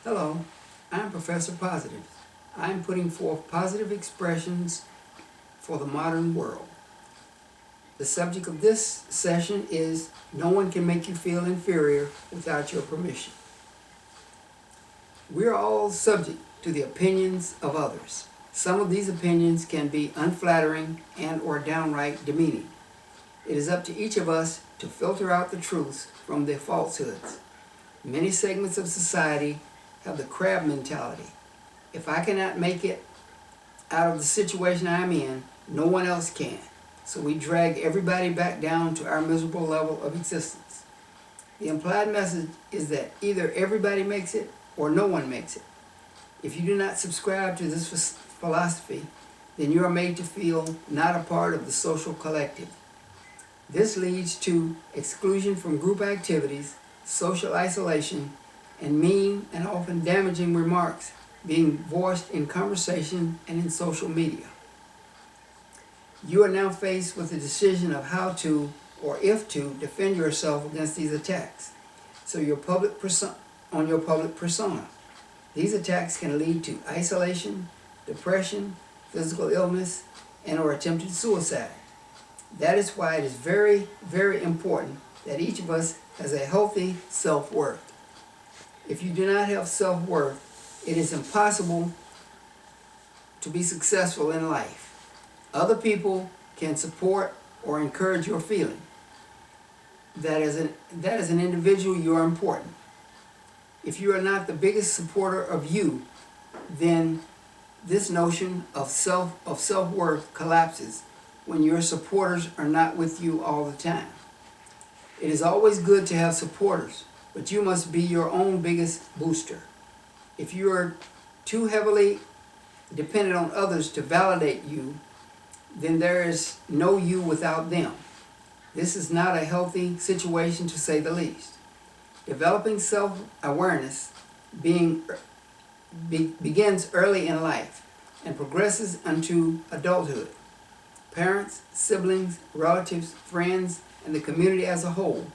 Hello, I'm Professor Positive. I'm putting forth positive expressions for the modern world. The subject of this session is no one can make you feel inferior without your permission. We're all subject to the opinions of others. Some of these opinions can be unflattering and or downright demeaning. It is up to each of us to filter out the truths from the falsehoods. Many segments of society have the crab mentality. If I cannot make it out of the situation I'm in, no one else can. So we drag everybody back down to our miserable level of existence. The implied message is that either everybody makes it or no one makes it. If you do not subscribe to this philosophy, then you are made to feel not a part of the social collective. This leads to exclusion from group activities, social isolation, and mean and often damaging remarks being voiced in conversation and in social media. You are now faced with the decision of how to, or if to, defend yourself against these attacks. So on your public persona. These attacks can lead to isolation, depression, physical illness, and or attempted suicide. That is why it is very, very important that each of us has a healthy self-worth. If you do not have self-worth, it is impossible to be successful in life. Other people can support or encourage your feeling that as an individual you are important. If you are not the biggest supporter of you, then this notion of self-worth collapses when your supporters are not with you all the time. It is always good to have supporters, but you must be your own biggest booster. If you are too heavily dependent on others to validate you, then there is no you without them. This is not a healthy situation, to say the least. Developing self-awareness begins early in life and progresses unto adulthood. Parents, siblings, relatives, friends, and the community as a whole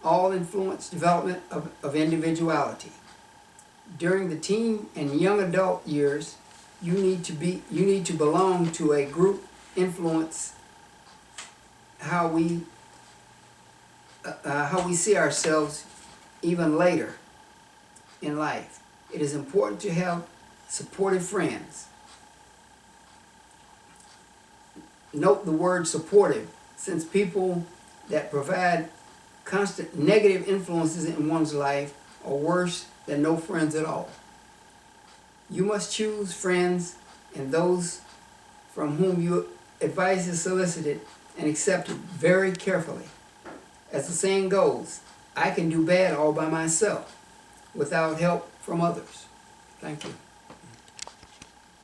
all influence development of individuality. During the teen and young adult years, you need to belong to a group influence how we see ourselves even later in life. It is important to have supportive friends. Note the word supportive, since people that provide constant negative influences in one's life are worse than no friends at all. You must choose friends and those from whom your advice is solicited and accepted very carefully. As the saying goes, I can do bad all by myself without help from others. Thank you.